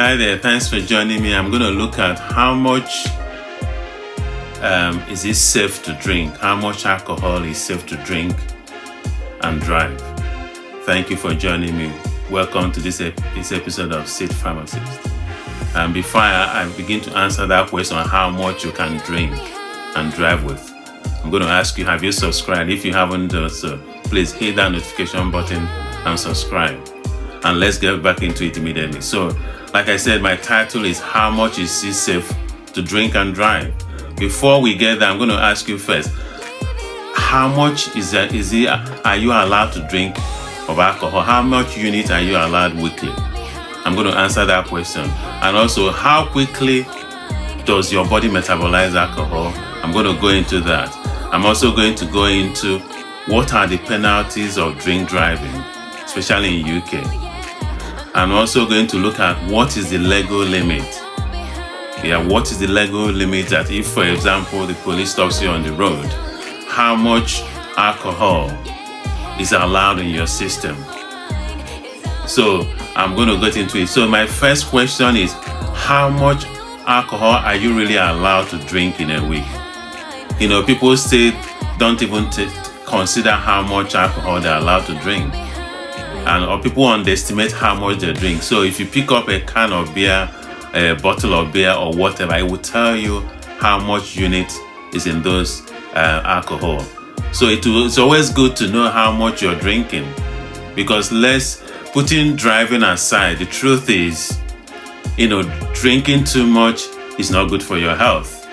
Hi there, thanks for joining me. I'm going to look at how much is it safe to drink, how much alcohol is safe to drink and drive. Thank you for joining me. Welcome to this episode of Seed Pharmacist. And before I begin to answer that question on how much you can drink and drive with, I'm going to ask you, have you subscribed? If you haven't done so, please hit that notification button and subscribe. And let's get back into it immediately. So, like I said, my title is How Much Is It Safe to Drink and Drive? Before we get there, I'm going to ask you first, how much are you allowed to drink of alcohol? How much unit are you allowed weekly? I'm going to answer that question. And also, how quickly does your body metabolize alcohol? I'm going to go into that. I'm also going to go into what are the penalties of drink driving, especially in UK. I'm also going to look at what is the legal limit. What is the legal limit that if, for example, the police stops you on the road, how much alcohol is allowed in your system? So I'm going to get into it. So my first question is, how much alcohol are you really allowed to drink in a week? People say don't even consider how much alcohol they're allowed to drink. Or people underestimate how much they drink. So if you pick up a can of beer, a bottle of beer or whatever, it will tell you how much unit is in those alcohol. So it's always good to know how much you're drinking, because putting driving aside, the truth is, drinking too much is not good for your health.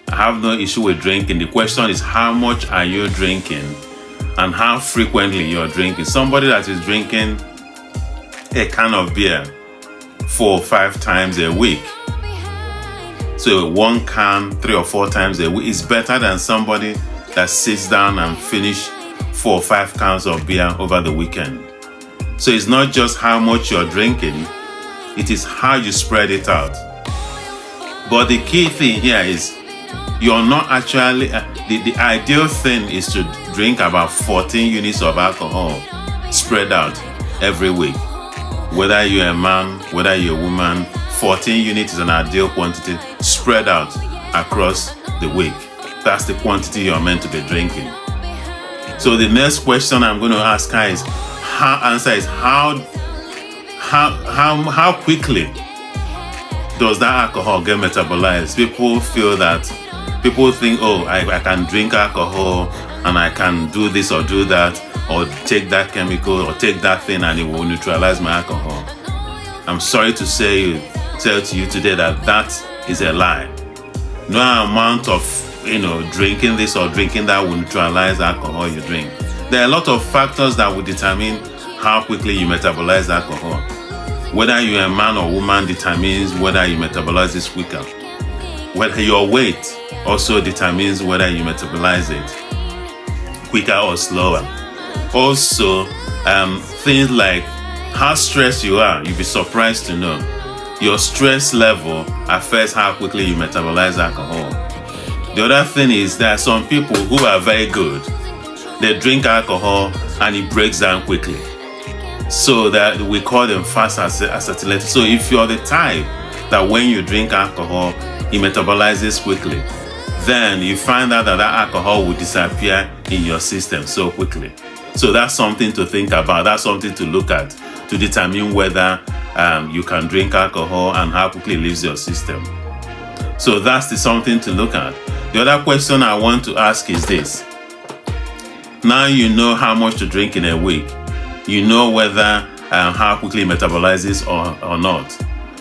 I have no issue with drinking. The question is, how much are you drinking and how frequently you're drinking? Somebody that is drinking a can of beer 4 or 5 times a week, so one can 3 or 4 times a week, is better than somebody that sits down and finish 4 or 5 cans of beer over the weekend. So it's not just how much you're drinking, it is how you spread it out. But the key thing here is, you're not actually, the ideal thing is to drink about 14 units of alcohol spread out every week. Whether you're a man, whether you're a woman, 14 units is an ideal quantity spread out across the week. That's the quantity you're meant to be drinking. So the next question I'm going to ask her is, how quickly does that alcohol get metabolized? People think, oh, I can drink alcohol and I can do this or do that, or take that chemical or take that thing and it will neutralize my alcohol. I'm sorry to tell to you today that is a lie. No amount of drinking this or drinking that will neutralize alcohol you drink. There are a lot of factors that will determine how quickly you metabolize alcohol. Whether you're a man or woman determines whether you metabolize this quicker. Whether your weight also determines whether you metabolize it quicker or slower. Also, things like how stressed you are, you'll be surprised to know. Your stress level affects how quickly you metabolize alcohol. The other thing is, there are some people who are very good. They drink alcohol and it breaks down quickly. So that we call them fast acetylated. So if you're the type that when you drink alcohol, it metabolizes quickly, then you find out that alcohol will disappear in your system so quickly. So that's something to think about. That's something to look at to determine whether you can drink alcohol and how quickly it leaves your system. So that's something to look at. The other question I want to ask is this. Now you know how much to drink in a week. You know whether how quickly it metabolizes or not.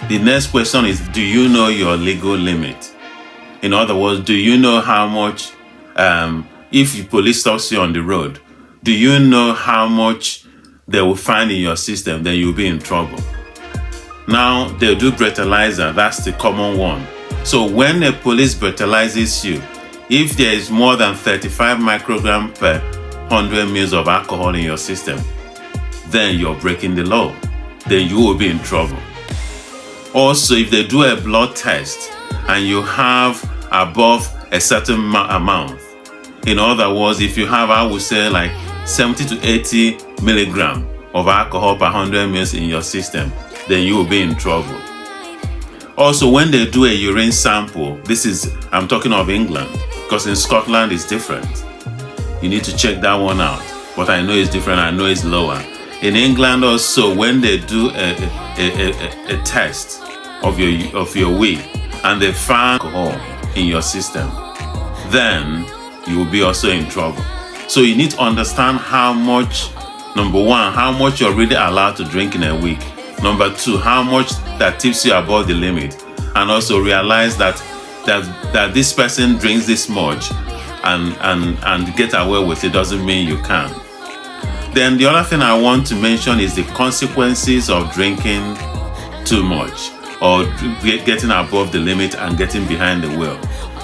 The next question is, do you know your legal limit? In other words, do you know how much, if the police stops you on the road, do you know how much they will find in your system? Then you'll be in trouble. Now, they'll do breathalyzer. That's the common one. So when a police breathalyzes you, if there is more than 35 microgram per 100 ml of alcohol in your system, then you're breaking the law. Then you will be in trouble. Also, if they do a blood test and you have above a certain amount, in other words, if you have, I would say, like 70 to 80 milligram of alcohol per 100 ml in your system, then you will be in trouble. Also, when they do a urine sample, I'm talking of England, because in Scotland it's different. You need to check that one out. But I know it's different, I know it's lower. In England also, when they do a test of your wee and they find alcohol in your system, then you will be also in trouble. So you need to understand how much, number one, how much you're really allowed to drink in a week. Number two, how much that tips you above the limit. And also realize that this person drinks this much and get away with it doesn't mean you can. Then the other thing I want to mention is the consequences of drinking too much or getting above the limit and getting behind the wheel.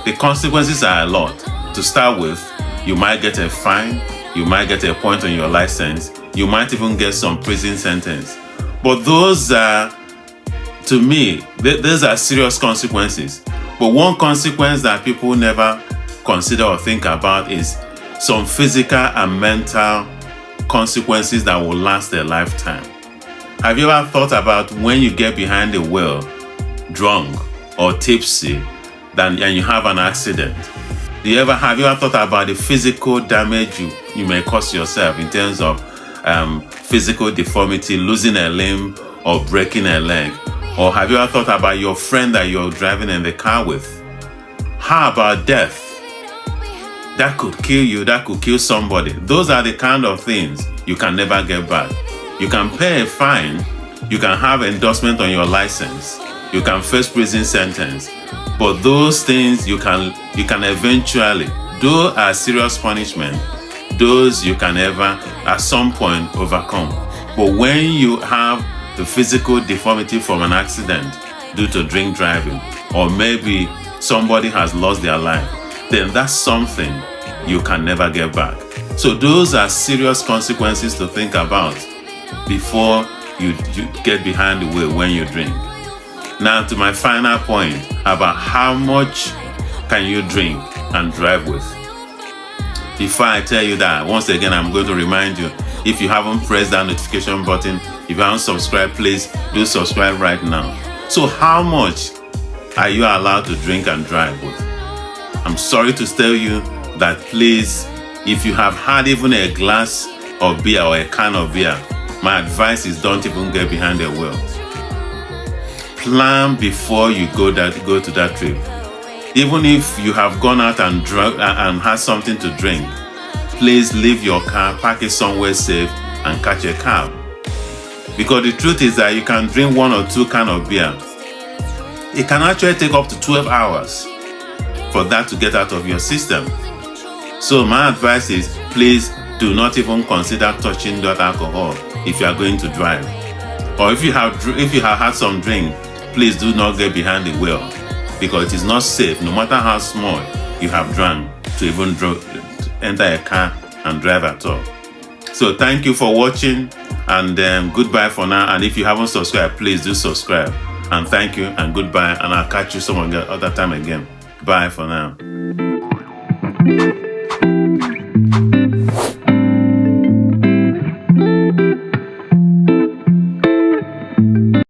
The consequences are a lot. To start with, you might get a fine, you might get a point on your license, you might even get some prison sentence. But those are, to me, those are serious consequences. But one consequence that people never consider or think about is some physical and mental consequences that will last a lifetime. Have you ever thought about when you get behind the wheel, drunk or tipsy, and you have an accident? Have you ever thought about the physical damage you may cause yourself in terms of physical deformity, losing a limb or breaking a leg? Or have you ever thought about your friend that you're driving in the car with? How about death? That could kill you, that could kill somebody. Those are the kind of things you can never get back. You can pay a fine, you can have endorsement on your license, you can face prison sentence, but those things you can eventually, though are serious punishment, those you can never at some point overcome. But when you have the physical deformity from an accident due to drink driving, or maybe somebody has lost their life, then that's something you can never get back. So those are serious consequences to think about before you get behind the wheel when you drink. Now to my final point about how much can you drink and drive with. Before I tell you that, once again, I'm going to remind you, if you haven't pressed that notification button, if you haven't subscribed, please do subscribe right now. So how much are you allowed to drink and drive with? I'm sorry to tell you that please, if you have had even a glass of beer or a can of beer, my advice is don't even get behind the wheel. Plan before you go to that trip. Even if you have gone out and had something to drink, please leave your car, park it somewhere safe, and catch a cab. Because the truth is that you can drink 1 or 2 cans of beer. It can actually take up to 12 hours for that to get out of your system. So my advice is, please do not even consider touching that alcohol if you are going to drive. Or if you have had some drink, please do not get behind the wheel, because it is not safe, no matter how small you have drunk, to even enter a car and drive at all. So thank you for watching, and goodbye for now. And if you haven't subscribed, please do subscribe. And thank you and goodbye, and I'll catch you some other time again. Bye for now.